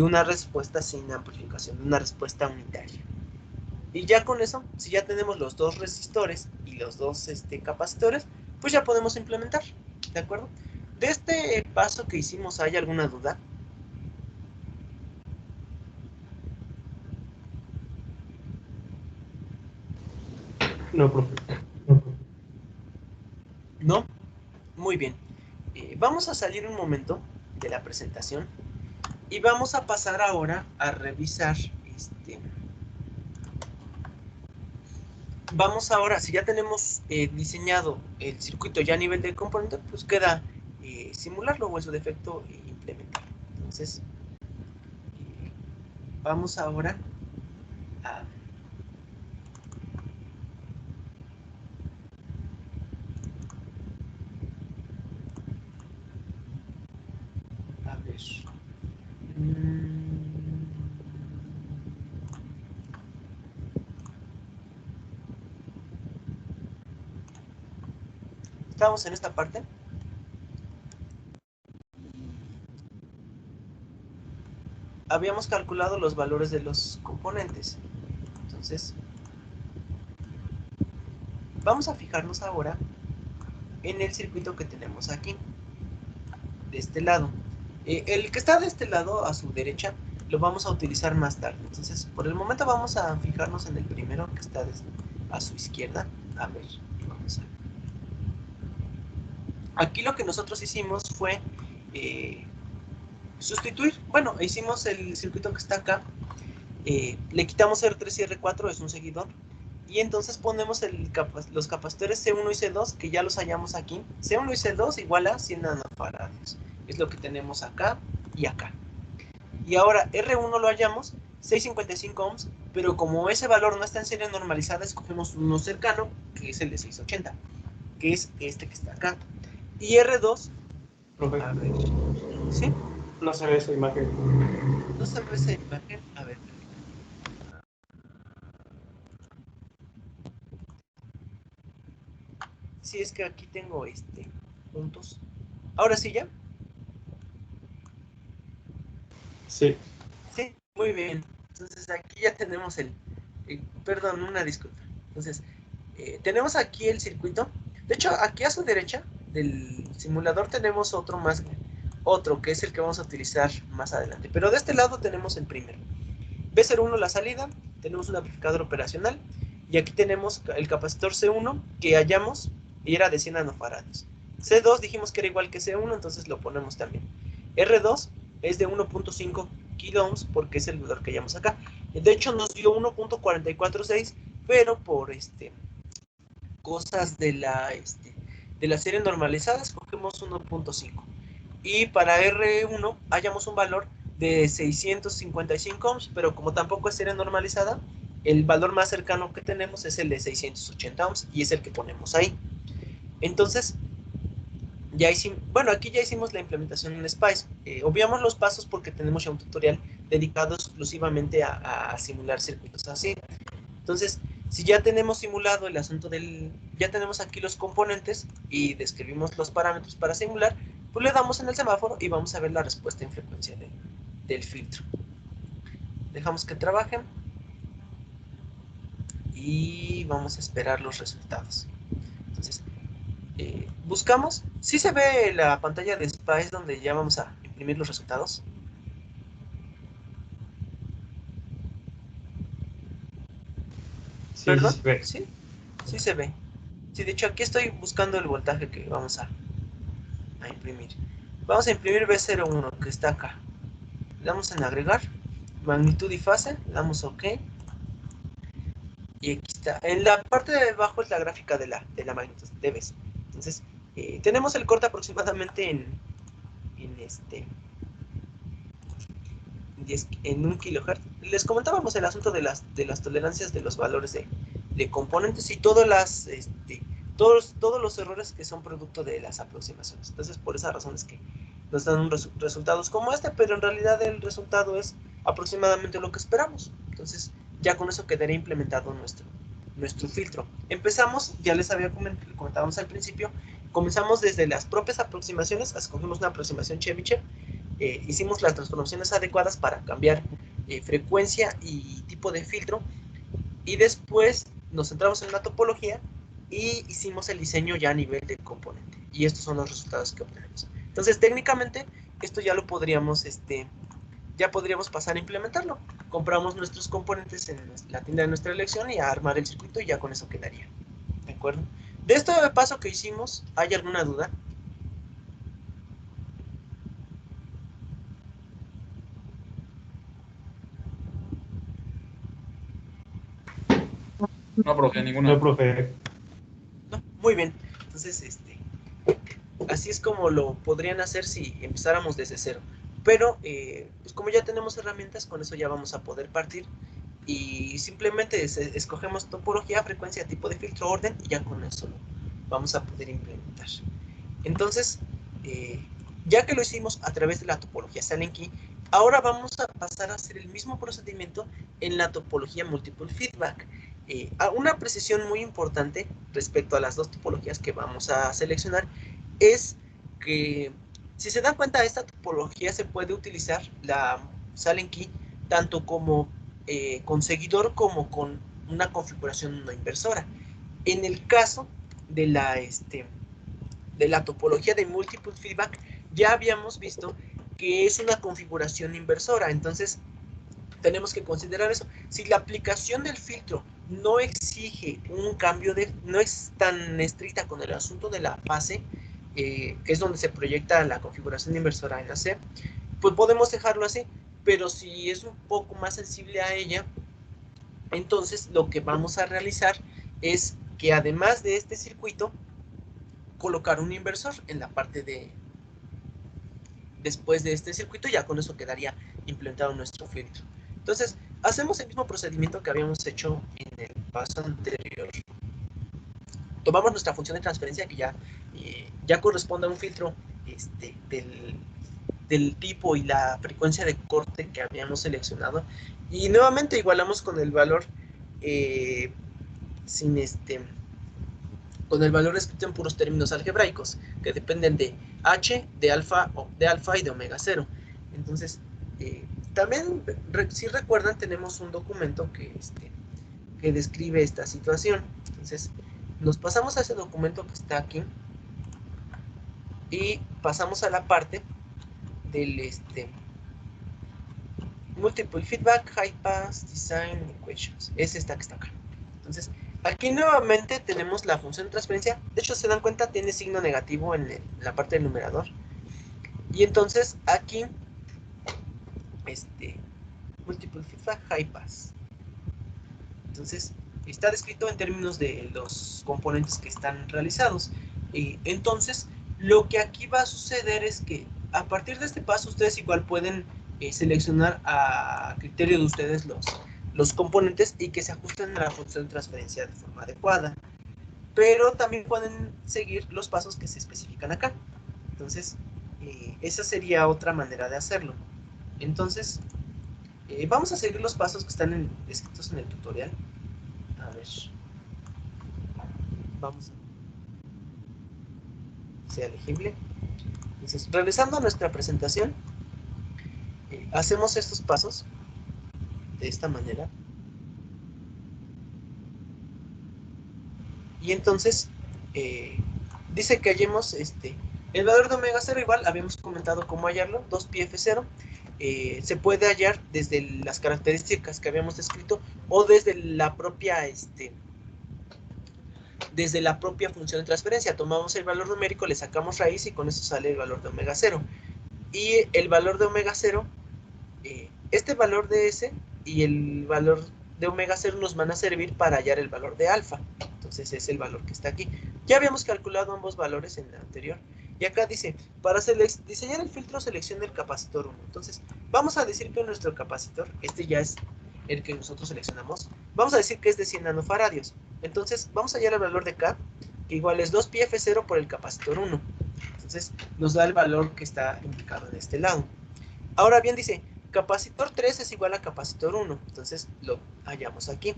una respuesta sin amplificación, de una respuesta unitaria. Y ya con eso, si ya tenemos los dos resistores y los dos capacitores, pues ya podemos implementar, ¿de acuerdo? De este paso que hicimos, ¿hay alguna duda? No, profe. ¿No? Muy bien. Vamos a salir un momento de la presentación y vamos a pasar ahora a revisar vamos ahora, si ya tenemos diseñado el circuito ya a nivel de componente, pues queda simularlo o en su defecto implementarlo. Entonces, vamos ahora a ver. Estamos en esta parte. Habíamos calculado los valores de los componentes. Entonces, vamos a fijarnos ahora en el circuito que tenemos aquí, de este lado. El que está de este lado, a su derecha, lo vamos a utilizar más tarde. Entonces, por el momento vamos a fijarnos en el primero que está a su izquierda. A ver, vamos a ver. Aquí lo que nosotros hicimos fue sustituir, bueno, hicimos el circuito que está acá, le quitamos R3 y R4, es un seguidor, y entonces ponemos los capacitores C1 y C2, que ya los hallamos aquí. C1 y C2 igual a 100 nanofaradios, es lo que tenemos acá y acá. Y ahora R1 lo hallamos, 655 ohms, pero como ese valor no está en serie normalizada, escogemos uno cercano, que es el de 680, que es este que está acá. Y R2, Profe, a ver, ¿sí? no se ve esa imagen. No se ve esa imagen, a ver. Sí, es que aquí tengo puntos. Ahora sí ya. Sí. Sí, muy bien. Entonces aquí ya tenemos perdón, una disculpa. Entonces, tenemos aquí el circuito. De hecho, aquí a su derecha del simulador tenemos otro que es el que vamos a utilizar más adelante. Pero de este lado tenemos el primero. B01 la salida, tenemos un amplificador operacional y aquí tenemos el capacitor C1 que hallamos y era de 100 nanofarados. C2 dijimos que era igual que C1, entonces lo ponemos también. R2 es de 1.5 kilo ohms porque es el valor que hallamos acá. De hecho nos dio 1.446, pero por cosas de la serie normalizada escogemos 1.5. Y para R1 hallamos un valor de 655 ohms, pero como tampoco es serie normalizada, el valor más cercano que tenemos es el de 680 ohms y es el que ponemos ahí. Entonces, bueno, aquí ya hicimos la implementación en Spice. Obviamos los pasos porque tenemos ya un tutorial dedicado exclusivamente a simular circuitos así. Entonces, si ya tenemos simulado el asunto ya tenemos aquí los componentes y describimos los parámetros para simular, pues le damos en el semáforo y vamos a ver la respuesta en frecuencia del filtro. Dejamos que trabajen y vamos a esperar los resultados. Entonces, buscamos. ¿Sí se ve la pantalla de Spice donde ya vamos a imprimir los resultados? Sí, sí ¿Perdón? se ve. ¿Sí? Sí se ve. Sí, de hecho aquí estoy buscando el voltaje que vamos a imprimir. Vamos a imprimir B01 que está acá. Le damos en agregar, magnitud y fase, le damos OK. Y aquí está. En la parte de abajo es la gráfica de la magnitud de B. Entonces, tenemos el corte aproximadamente en este en 1 kHz. Les comentábamos el asunto de las tolerancias de los valores de componentes y todos los errores que son producto de las aproximaciones. Entonces, por esa razón es que nos dan resultados como este, pero en realidad el resultado es aproximadamente lo que esperamos. Entonces, ya con eso quedaría implementado nuestro filtro. Empezamos, ya les había comentábamos al principio, comenzamos desde las propias aproximaciones, escogimos una aproximación Chebyshev, hicimos las transformaciones adecuadas para cambiar frecuencia y tipo de filtro y después nos centramos en la topología y hicimos el diseño ya a nivel de componente y estos son los resultados que obtenemos. Entonces técnicamente esto ya lo podríamos ya podríamos pasar a implementarlo. Compramos nuestros componentes en la tienda de nuestra elección y a armar el circuito y ya con eso quedaría. ¿De acuerdo? De este paso que hicimos, ¿hay alguna duda? No, profe, No, ninguna. profe. ¿No? Muy bien. Entonces, así es como lo podrían hacer si empezáramos desde cero. Pero, pues como ya tenemos herramientas, con eso ya vamos a poder partir y simplemente escogemos topología, frecuencia, tipo de filtro, orden y ya con eso lo vamos a poder implementar. Entonces, eh, ya que lo hicimos a través de la topología Silent Key, ahora vamos a pasar a hacer el mismo procedimiento en la topología Multiple Feedback. Una precisión muy importante respecto a las dos topologías que vamos a seleccionar es que, si se dan cuenta, esta topología se puede utilizar, la Silent Key, tanto como con seguidor como con una configuración no inversora. En el caso de la topología de Multiple Feedback, ya habíamos visto que es una configuración inversora, entonces tenemos que considerar eso. Si la aplicación del filtro no exige un cambio no es tan estricta con el asunto de la fase, que es donde se proyecta la configuración inversora en la C, pues podemos dejarlo así, pero si es un poco más sensible a ella, entonces lo que vamos a realizar es que además de este circuito, colocar un inversor en la parte después de este circuito, ya con eso quedaría implementado nuestro filtro. Entonces, hacemos el mismo procedimiento que habíamos hecho en el paso anterior. Tomamos nuestra función de transferencia que ya corresponde a un filtro del tipo y la frecuencia de corte que habíamos seleccionado, y nuevamente igualamos con el valor con el valor escrito en puros términos algebraicos que dependen de h, de alfa y de omega 0. Entonces, también, si recuerdan, tenemos un documento que describe esta situación. Entonces, nos pasamos a ese documento que está aquí y pasamos a la parte del Multiple Feedback, High Pass, Design Equations. Es esta que está acá. Entonces, aquí nuevamente tenemos la función de transferencia. De hecho, se dan cuenta, tiene signo negativo en la parte del numerador. Y entonces, aquí, Multiple Feedback, High Pass. Entonces, está descrito en términos de los componentes que están realizados. Y entonces, lo que aquí va a suceder es que a partir de este paso, ustedes igual pueden seleccionar a criterio de ustedes los componentes y que se ajusten a la función de transferencia de forma adecuada. Pero también pueden seguir los pasos que se especifican acá. Entonces, esa sería otra manera de hacerlo. Entonces, vamos a seguir los pasos que están descritos en el tutorial. A ver. Vamos a sea legible. Entonces, regresando a nuestra presentación, hacemos estos pasos de esta manera. Y entonces, dice que hallemos el valor de omega 0 igual, habíamos comentado cómo hallarlo, 2πf0. Se puede hallar desde las características que habíamos descrito o desde la propia función de transferencia. Tomamos el valor numérico, le sacamos raíz y con eso sale el valor de omega 0. Y el valor de omega 0, este valor de S y el valor de omega 0 nos van a servir para hallar el valor de alfa. Entonces es el valor que está aquí. Ya habíamos calculado ambos valores en la anterior. Y acá dice, para diseñar el filtro, seleccione el capacitor 1. Entonces, vamos a decir que nuestro capacitor, ya es el que nosotros seleccionamos, vamos a decir que es de 100 nanofaradios. Entonces, vamos a hallar el valor de K, que igual es 2πf0 por el capacitor 1. Entonces, nos da el valor que está indicado en este lado. Ahora bien, dice, capacitor 3 es igual a capacitor 1. Entonces, lo hallamos aquí.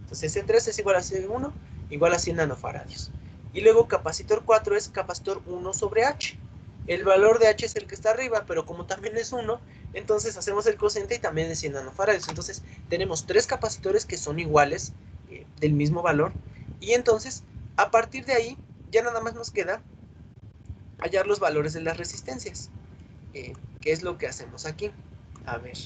Entonces, C3 es igual a C1, igual a 100 nanofaradios. Y luego capacitor 4 es capacitor 1 sobre H. El valor de H es el que está arriba, pero como también es 1, entonces hacemos el cociente y también es 100 nanofaradios. Entonces tenemos 3 capacitores que son iguales, del mismo valor. Y entonces, a partir de ahí, ya nada más nos queda hallar los valores de las resistencias. ¿Qué es lo que hacemos aquí? A ver.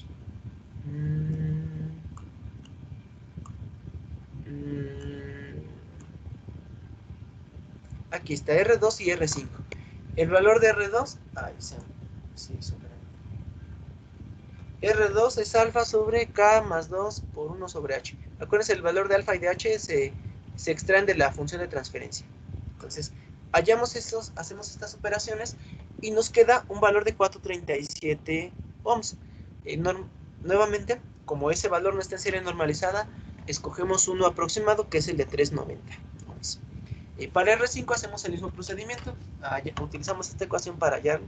Aquí está R2 y R5. El valor de R2, R2 es alfa sobre K más 2 por 1 sobre H. Acuérdense, el valor de alfa y de H se extraen de la función de transferencia. Entonces, hallamos hacemos estas operaciones y nos queda un valor de 437 ohms. Nuevamente, como ese valor no está en serie normalizada, escogemos uno aproximado que es el de 390 ohms. Para R5 hacemos el mismo procedimiento, utilizamos esta ecuación para hallar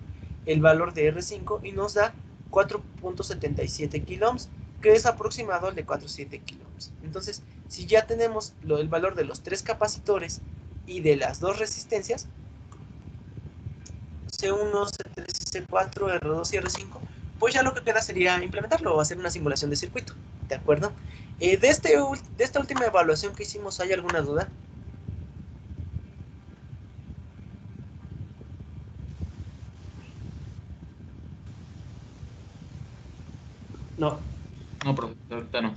el valor de R5 y nos da 4.77 kiloohms, que es aproximado al de 4.7 kiloohms. Entonces, si ya tenemos el valor de los 3 capacitores y de las 2 resistencias, C1, C3, C4, R2 y R5, pues ya lo que queda sería implementarlo o hacer una simulación de circuito, ¿de acuerdo? De esta última evaluación que hicimos, ¿hay alguna duda? No. No, profe, ahorita no.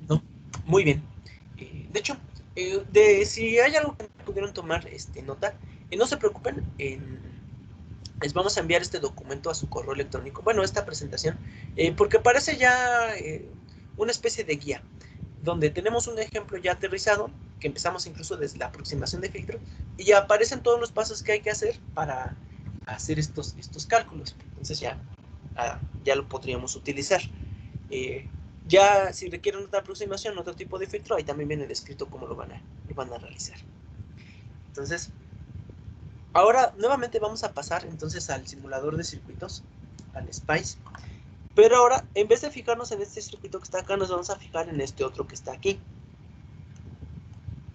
No, muy bien. De hecho, si hay algo que pudieron tomar nota, no se preocupen, les vamos a enviar este documento a su correo electrónico, bueno, esta presentación, porque parece ya una especie de guía, donde tenemos un ejemplo ya aterrizado, que empezamos incluso desde la aproximación de filtro, y ya aparecen todos los pasos que hay que hacer para hacer estos cálculos. Entonces ya ya lo podríamos utilizar. Ya si requieren otra aproximación, otro tipo de filtro, ahí también viene descrito cómo lo van a realizar. Entonces, ahora nuevamente vamos a pasar entonces al simulador de circuitos, al SPICE. Pero ahora, en vez de fijarnos en este circuito que está acá, nos vamos a fijar en este otro que está aquí.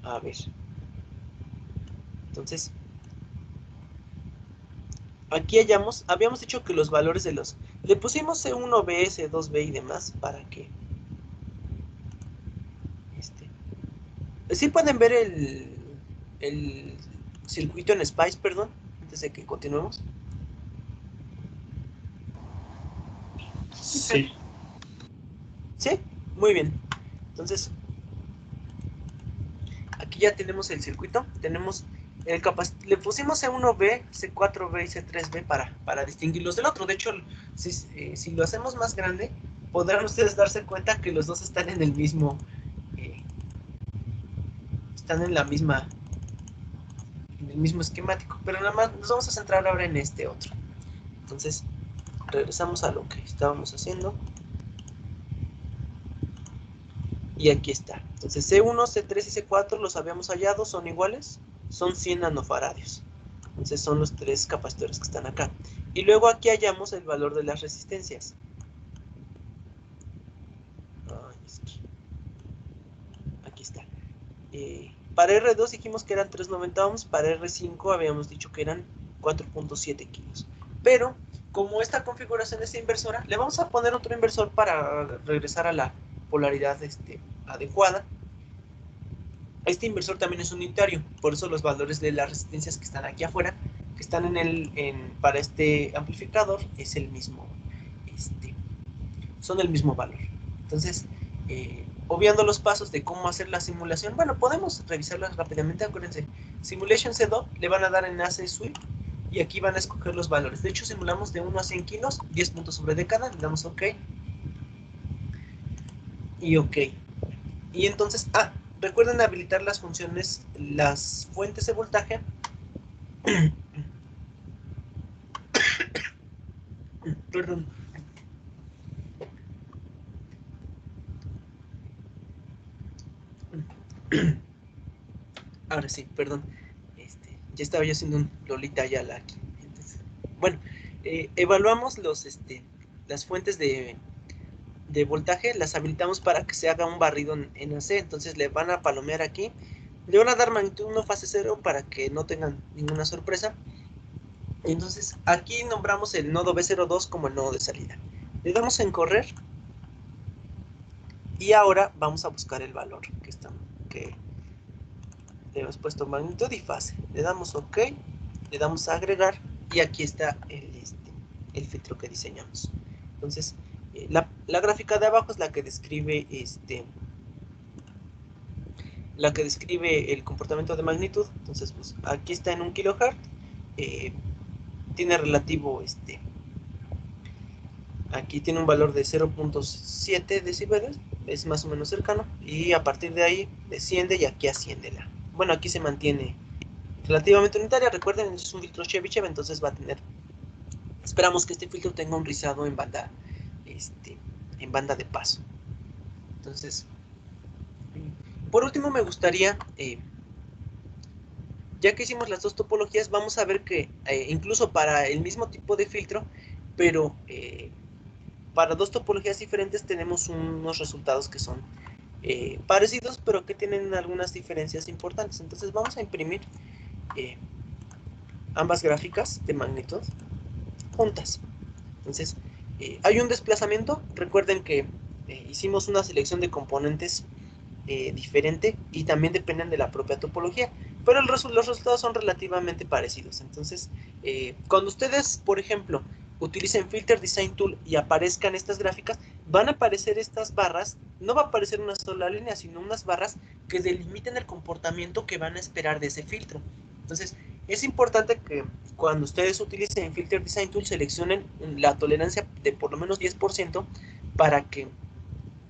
A ver. Entonces, aquí habíamos dicho que los valores de los... Le pusimos C1B, C2B y demás para que... Sí pueden ver el circuito en SPICE, perdón, antes de que continuemos. Sí. ¿Sí? Muy bien. Entonces, aquí ya tenemos el circuito. Tenemos el le pusimos C1B, C4B y C3B para distinguirlos del otro. De hecho, si lo hacemos más grande, podrán ustedes darse cuenta que los dos están en el mismo... están en el mismo esquemático. Pero nada más nos vamos a centrar ahora en este otro. Entonces, regresamos a lo que estábamos haciendo. Y aquí está. Entonces C1, C3 y C4 los habíamos hallado, son iguales, son 100 nanofaradios. Entonces son los tres capacitores que están acá. Y luego aquí hallamos el valor de las resistencias. Aquí está. Para R2 dijimos que eran 390 ohms, para R5 habíamos dicho que eran 4.7 kilos. Pero como esta configuración es inversora, le vamos a poner otro inversor para regresar a la polaridad adecuada. Este inversor también es unitario, por eso los valores de las resistencias que están aquí afuera, que están para este amplificador, es el mismo, son el mismo valor. Entonces, obviando los pasos de cómo hacer la simulación, bueno, podemos revisarlas rápidamente. Acuérdense, Simulation Setup, le van a dar enlace Sweep y aquí van a escoger los valores. De hecho, simulamos de 1 a 100 kilos, 10 puntos sobre década, le damos OK y OK. Y entonces, recuerden habilitar las funciones, las fuentes de voltaje. Perdón. Ahora sí, perdón. Ya estaba yo haciendo un Lolita Ayala aquí. Entonces, bueno, evaluamos las fuentes de voltaje, las habilitamos para que se haga un barrido en AC. Entonces le van a palomear aquí. Le van a dar magnitud 1 fase 0 para que no tengan ninguna sorpresa. Entonces aquí nombramos el nodo B02 como el nodo de salida. Le damos en correr. Y ahora vamos a buscar el valor que le hemos puesto magnitud y fase. Le damos OK, le damos a agregar y aquí está el filtro que diseñamos. Entonces, la gráfica de abajo es la que describe el comportamiento de magnitud. Entonces, pues aquí está en 1 kHz. Tiene relativo aquí tiene un valor de 0.7 decibeles, es más o menos cercano, y a partir de ahí desciende y aquí asciende bueno, aquí se mantiene relativamente unitaria. Recuerden, es un filtro Chebyshev, entonces va a tener, esperamos que este filtro tenga un rizado en banda de paso. Entonces, por último me gustaría, ya que hicimos las dos topologías, vamos a ver que incluso para el mismo tipo de filtro, pero para dos topologías diferentes tenemos unos resultados que son parecidos, pero que tienen algunas diferencias importantes. Entonces vamos a imprimir ambas gráficas de magnitud juntas. Entonces, hay un desplazamiento. Recuerden que hicimos una selección de componentes diferente y también dependen de la propia topología, pero los resultados son relativamente parecidos. Entonces, cuando ustedes, por ejemplo, utilicen Filter Design Tool y aparezcan estas gráficas, van a aparecer estas barras, no va a aparecer una sola línea, sino unas barras que delimiten el comportamiento que van a esperar de ese filtro. Entonces, es importante que cuando ustedes utilicen Filter Design Tool seleccionen la tolerancia de por lo menos 10% para que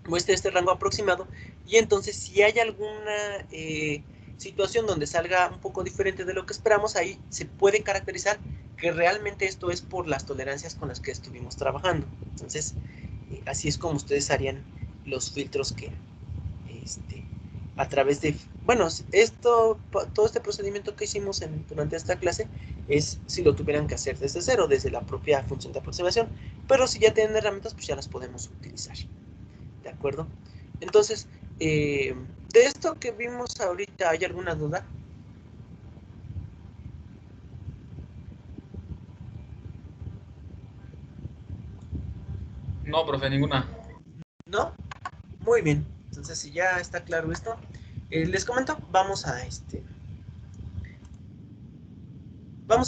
muestre este rango aproximado, y entonces si hay alguna situación donde salga un poco diferente de lo que esperamos, ahí se puede caracterizar que realmente esto es por las tolerancias con las que estuvimos trabajando. Entonces, así es como ustedes harían los filtros que, a través de, bueno, todo este procedimiento que hicimos durante esta clase es si lo tuvieran que hacer desde cero, desde la propia función de aproximación, pero si ya tienen herramientas, pues ya las podemos utilizar, ¿de acuerdo? Entonces, de esto que vimos ahorita, ¿hay alguna duda? No, profe, ninguna. ¿No? Muy bien. Entonces, si ya está claro esto, les comento, vamos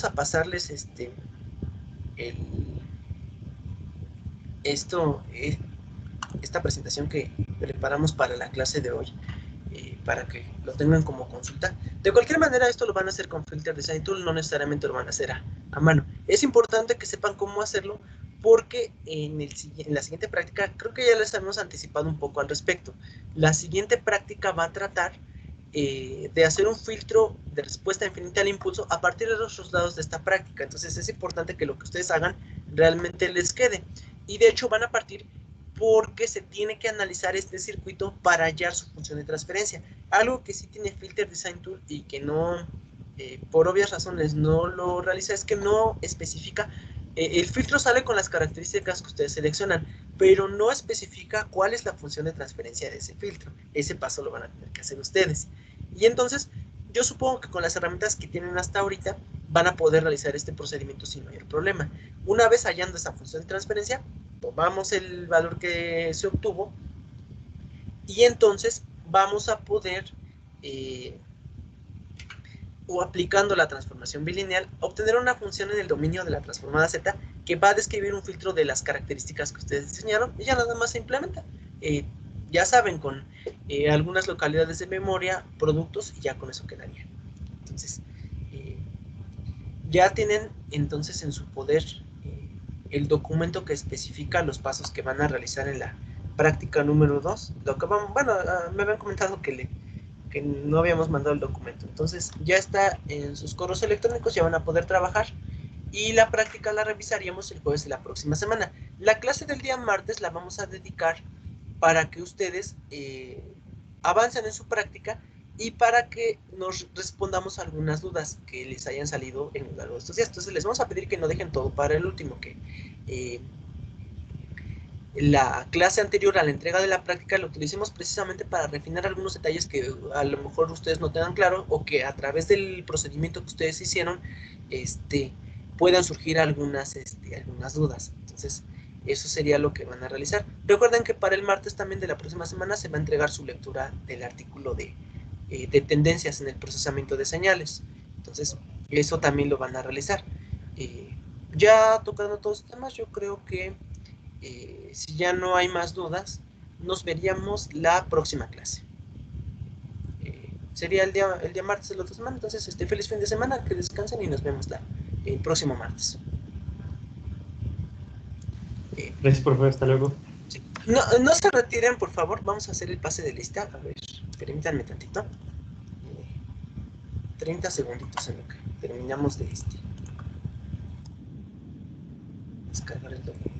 a pasarles esta presentación que preparamos para la clase de hoy, para que lo tengan como consulta. De cualquier manera, esto lo van a hacer con Filter Design Tool, no necesariamente lo van a hacer a mano. Es importante que sepan cómo hacerlo, porque en la siguiente práctica, creo que ya les hemos anticipado un poco al respecto. La siguiente práctica va a tratar de hacer un filtro de respuesta infinita al impulso a partir de los resultados de esta práctica. Entonces es importante que lo que ustedes hagan realmente les quede. Y de hecho van a partir porque se tiene que analizar este circuito para hallar su función de transferencia. Algo que sí tiene Filter Design Tool y que no, por obvias razones, no lo realiza, es que no especifica. El filtro sale con las características que ustedes seleccionan, pero no especifica cuál es la función de transferencia de ese filtro. Ese paso lo van a tener que hacer ustedes. Y entonces, yo supongo que con las herramientas que tienen hasta ahorita, van a poder realizar este procedimiento sin mayor problema. Una vez hallando esa función de transferencia, tomamos el valor que se obtuvo y entonces vamos a poder, o aplicando la transformación bilineal, obtener una función en el dominio de la transformada Z que va a describir un filtro de las características que ustedes diseñaron y ya nada más se implementa. Ya saben, con algunas localidades de memoria, productos, y ya con eso quedaría. Entonces, ya tienen entonces en su poder el documento que especifica los pasos que van a realizar en la práctica número 2. Bueno, me habían comentado que no habíamos mandado el documento. Entonces ya está en sus correos electrónicos, ya van a poder trabajar. Y la práctica la revisaríamos el jueves de la próxima semana. La clase del día martes la vamos a dedicar para que ustedes avancen en su práctica y para que nos respondamos algunas dudas que les hayan salido en lo largo de estos días. Entonces les vamos a pedir que no dejen todo para el último, que la clase anterior a la entrega de la práctica lo utilicemos precisamente para refinar algunos detalles que a lo mejor ustedes no tengan claro, o que a través del procedimiento que ustedes hicieron puedan surgir algunas dudas. Entonces eso sería lo que van a realizar. Recuerden que para el martes también de la próxima semana se va a entregar su lectura del artículo de tendencias en el procesamiento de señales. Entonces eso también lo van a realizar. Ya tocando todos los temas, yo creo que si ya no hay más dudas, nos veríamos la próxima clase. Sería el día martes de la otra semana. Entonces, feliz fin de semana, que descansen y nos vemos el próximo martes. Gracias, profe, hasta luego. Sí. No se retiren, por favor, vamos a hacer el pase de lista. A ver, permítanme tantito. 30 segunditos en lo que terminamos de descargar el documento.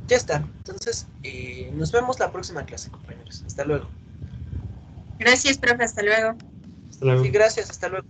Ya está. Entonces, nos vemos la próxima clase, compañeros. Hasta luego. Gracias, profe. Hasta luego. Hasta luego. Sí, gracias. Hasta luego.